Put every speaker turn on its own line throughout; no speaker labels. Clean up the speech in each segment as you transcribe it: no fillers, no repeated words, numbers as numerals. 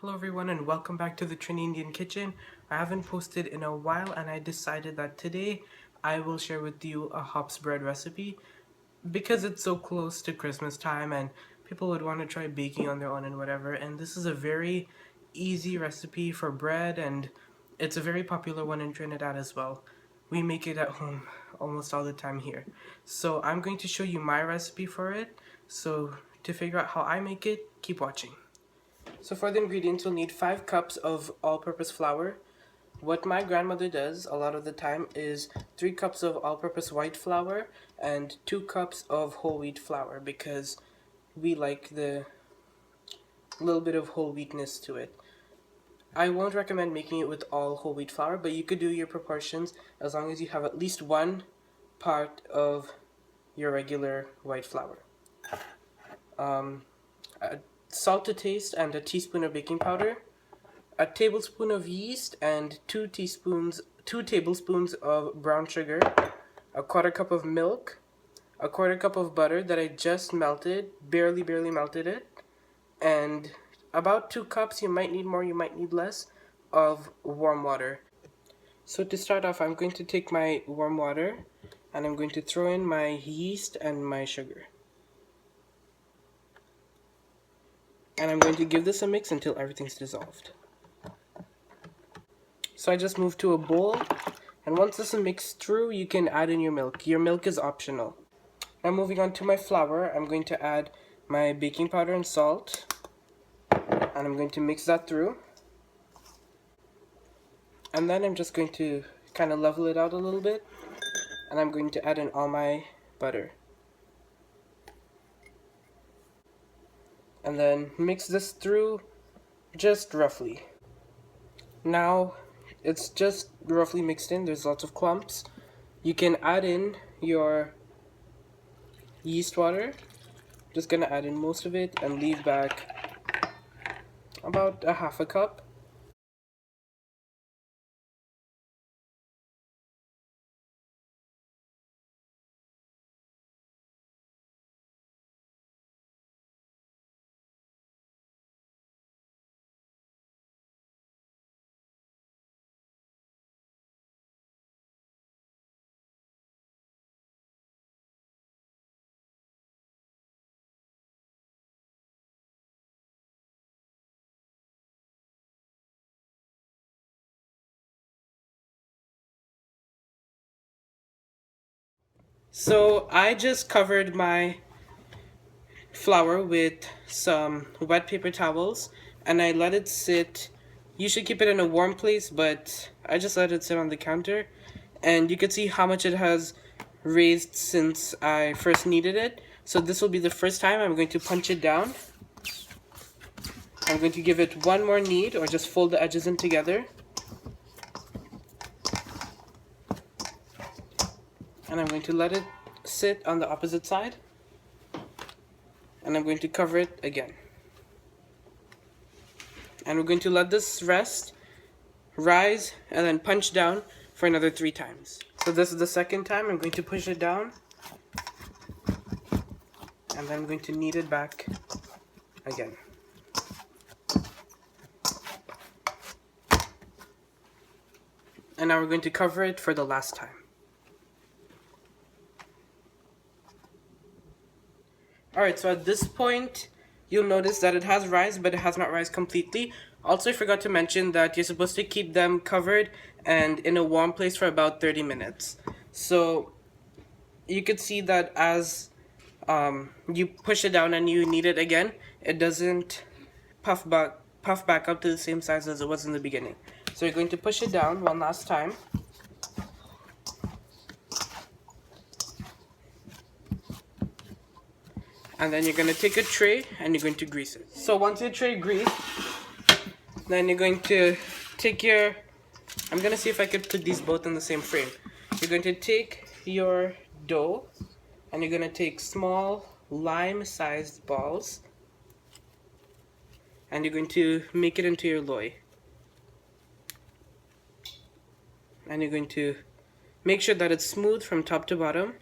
Hello everyone and welcome back to the Trini Indian Kitchen. I haven't posted in a while and I decided that today I will share with you a hops bread recipe because it's so close to Christmas time and people would want to try baking on their own and whatever, and this is a very easy recipe for bread and it's a very popular one in Trinidad as well. We make it at home almost all the time here. So I'm going to show you my recipe for it. So to figure out how I make it, keep watching. So for the ingredients, you'll need 5 cups of all-purpose flour. What my grandmother does a lot of the time is 3 cups of all-purpose white flour and 2 cups of whole wheat flour because we like the little bit of whole wheatness to it. I won't recommend making it with all whole wheat flour, but you could do your proportions as long as you have at least 1 part of your regular white flour. Salt to taste and a teaspoon of baking powder, a tablespoon of yeast and 2 tablespoons of brown sugar, a quarter cup of milk, a quarter cup of butter that I just melted, barely melted it, and about 2 cups, you might need more, you might need less, of warm water. So to start off, I'm going to take my warm water and I'm going to throw in my yeast and my sugar. And I'm going to give this a mix until everything's dissolved. So I just moved to a bowl, and once this is mixed through, you can add in your milk. Your milk is optional. Now moving on to my flour, I'm going to add my baking powder and salt, and I'm going to mix that through. And then I'm just going to kind of level it out a little bit, and I'm going to add in all my butter. And then mix this through just roughly. Now it's just roughly mixed in, there's lots of clumps. You can add in your yeast water. Just gonna add in most of it and leave back about a half a cup. So I just covered my flour with some wet paper towels and I let it sit. You should keep it in a warm place, but I just let it sit on the counter, and you can see how much it has raised since I first kneaded it. So this will be the first time. I'm going to punch it down. I'm going to give it one more knead, or just fold the edges in together. And I'm going to let it sit on the opposite side. And I'm going to cover it again. And we're going to let this rest, rise, and then punch down for another 3 times. So this is the second time. I'm going to push it down. And then I'm going to knead it back again. And now we're going to cover it for the last time. Alright, so at this point, you'll notice that it has rise, but it has not rise completely. Also, I forgot to mention that you're supposed to keep them covered and in a warm place for about 30 minutes. So you could see that as you push it down and you knead it again, it doesn't puff back up to the same size as it was in the beginning. So you're going to push it down one last time. And then you're going to take a tray and you're going to grease it. So once your tray greased, then you're going to take your, I'm going to see if I could put these both in the same frame. You're going to take your dough and you're going to take small lime-sized balls and you're going to make it into your loy. And you're going to make sure that it's smooth from top to bottom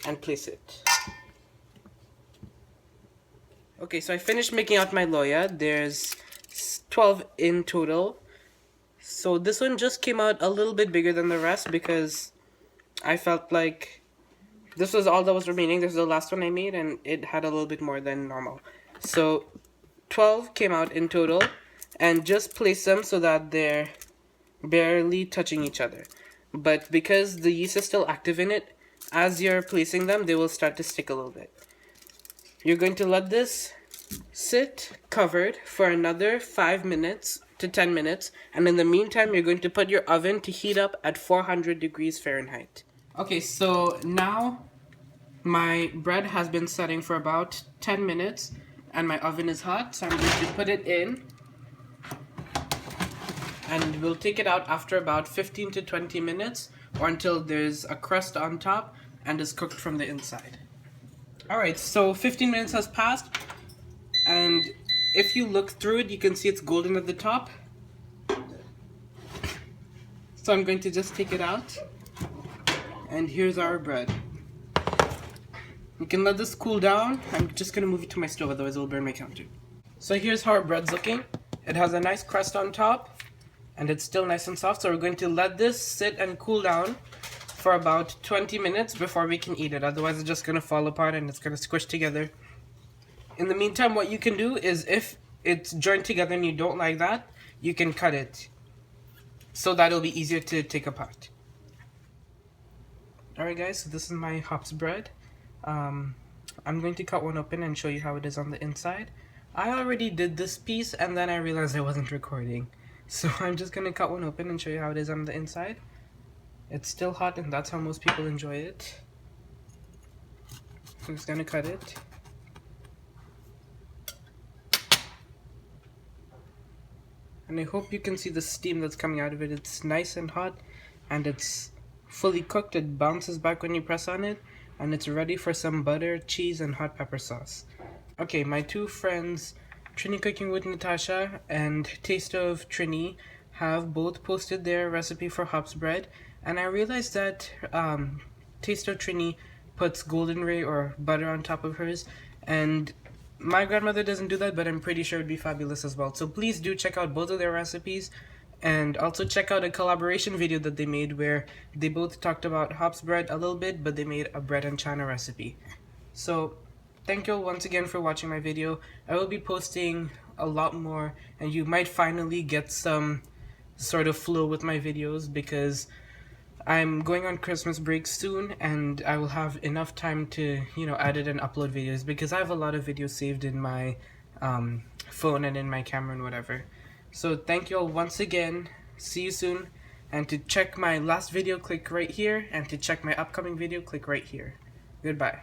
and place it. Okay, so I finished making out my loya. There's 12 in total. So this one just came out a little bit bigger than the rest because I felt like this was all that was remaining. This is the last one I made and it had a little bit more than normal. So 12 came out in total, and just place them so that they're barely touching each other. But because the yeast is still active in it, as you're placing them, they will start to stick a little bit. You're going to let this sit covered for another 5 minutes to 10 minutes, and in the meantime, you're going to put your oven to heat up at 400 degrees Fahrenheit. Okay, so now my bread has been setting for about 10 minutes, and my oven is hot, so I'm going to put it in. And we'll take it out after about 15 to 20 minutes, or until there's a crust on top and is cooked from the inside. Alright, so 15 minutes has passed, and if you look through it, you can see it's golden at the top. So I'm going to just take it out, and here's our bread. You can let this cool down. I'm just going to move it to my stove, otherwise it will burn my counter. So here's how our bread's looking. It has a nice crust on top, and it's still nice and soft, so we're going to let this sit and cool down for about 20 minutes before we can eat it. Otherwise it's just going to fall apart and it's going to squish together. In the meantime, what you can do is, if it's joined together and you don't like that, you can cut it, so that'll be easier to take apart. Alright guys, so this is my hops bread. I'm going to cut one open and show you how it is on the inside. I already did this piece and then I realized I wasn't recording. So I'm just going to cut one open and show you how it is on the inside. It's still hot and that's how most people enjoy it. I'm just going to cut it. And I hope you can see the steam that's coming out of it. It's nice and hot and it's fully cooked. It bounces back when you press on it. And it's ready for some butter, cheese, and hot pepper sauce. Okay, my two friends, Trini Cooking with Natasha and Taste of Trini, have both posted their recipe for hops bread. And I realized that Taste of Trini puts golden ray or butter on top of hers. And my grandmother doesn't do that, but I'm pretty sure it'd be fabulous as well. So please do check out both of their recipes. And also check out a collaboration video that they made where they both talked about hops bread a little bit, but they made a bread and chana recipe. So thank you all once again for watching my video. I will be posting a lot more, and you might finally get some sort of flow with my videos because I'm going on Christmas break soon, and I will have enough time to, edit and upload videos because I have a lot of videos saved in my phone and in my camera and whatever. So thank you all once again. See you soon. And to check my last video, click right here. And to check my upcoming video, click right here. Goodbye.